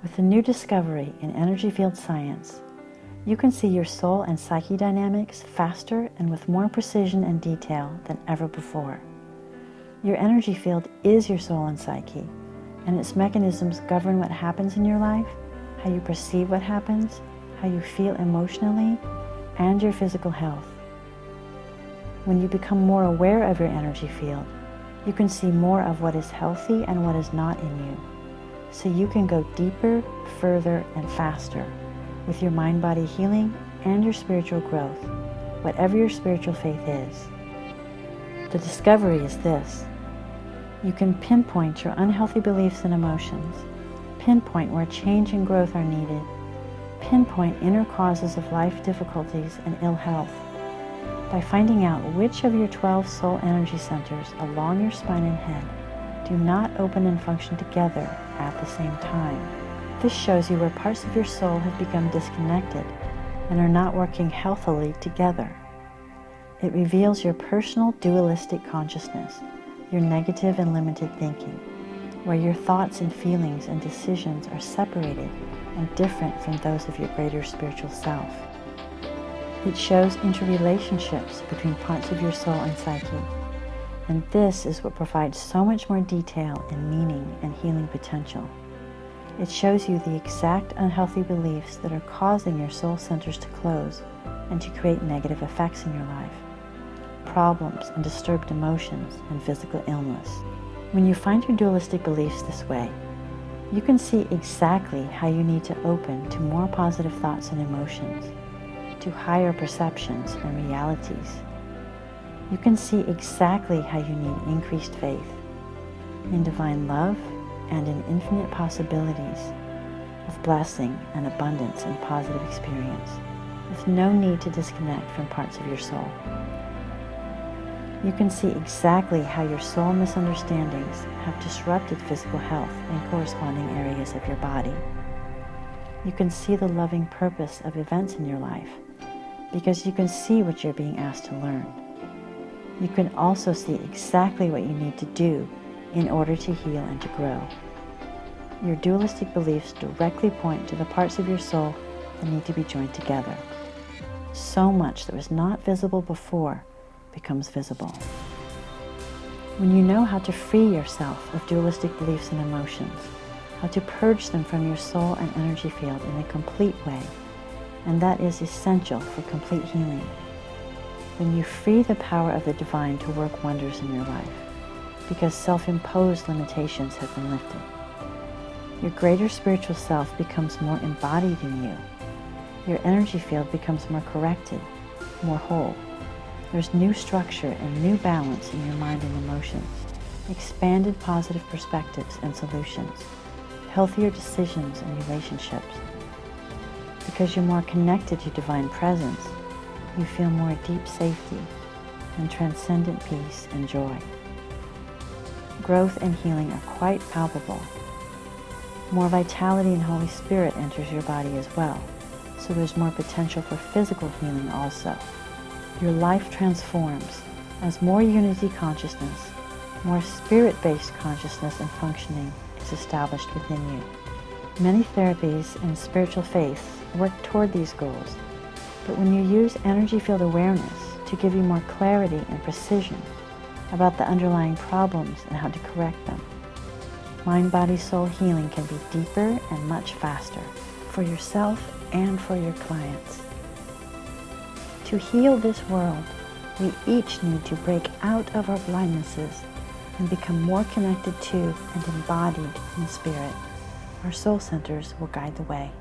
With the new discovery in energy field science, you can see your soul and psyche dynamics faster and with more precision and detail than ever before. Your energy field is your soul and psyche, and its mechanisms govern what happens in your life, how you perceive what happens, how you feel emotionally, and your physical health. When you become more aware of your energy field, you can see more of what is healthy and what is not in you, so you can go deeper, further, and faster with your mind-body healing and your spiritual growth, whatever your spiritual faith is. The discovery is this: you can pinpoint your unhealthy beliefs and emotions, pinpoint where change and growth are needed, pinpoint inner causes of life difficulties and ill health by finding out which of your 12 soul energy centers along your spine and head do not open and function together at the same time. This shows you where parts of your soul have become disconnected and are not working healthily together. It reveals your personal dualistic consciousness, your negative and limited thinking, where your thoughts and feelings and decisions are separated and different from those of your greater spiritual self. It shows interrelationships between parts of your soul and psyche, and this is what provides so much more detail and meaning and healing potential. It shows you the exact unhealthy beliefs that are causing your soul centers to close and to create negative effects in your life, problems and disturbed emotions and physical illness. When you find your dualistic beliefs this way, you can see exactly how you need to open to more positive thoughts and emotions, to higher perceptions and realities. You can see exactly how you need increased faith in divine love and in infinite possibilities of blessing and abundance and positive experience, with no need to disconnect from parts of your soul. You can see exactly how your soul misunderstandings have disrupted physical health in corresponding areas of your body. You can see the loving purpose of events in your life because you can see what you're being asked to learn. You can also see exactly what you need to do in order to heal and to grow. Your dualistic beliefs directly point to the parts of your soul that need to be joined together. So much that was not visible before becomes visible. When you know how to free yourself of dualistic beliefs and emotions, how to purge them from your soul and energy field in a complete way, and that is essential for complete healing, then you free the power of the divine to work wonders in your life, because self-imposed limitations have been lifted. Your greater spiritual self becomes more embodied in you. Your energy field becomes more corrected, more whole. There's new structure and new balance in your mind and emotions, expanded positive perspectives and solutions, healthier decisions and relationships. Because you're more connected to divine presence, you feel more deep safety and transcendent peace and joy. Growth and healing are quite palpable. More vitality and Holy Spirit enters your body as well, so there's more potential for physical healing also. Your life transforms as more unity consciousness, more spirit-based consciousness and functioning is established within you. Many therapies and spiritual faiths work toward these goals, but when you use energy field awareness to give you more clarity and precision about the underlying problems and how to correct them, mind-body-soul healing can be deeper and much faster for yourself and for your clients. To heal this world, we each need to break out of our blindnesses and become more connected to and embodied in spirit. Our soul centers will guide the way.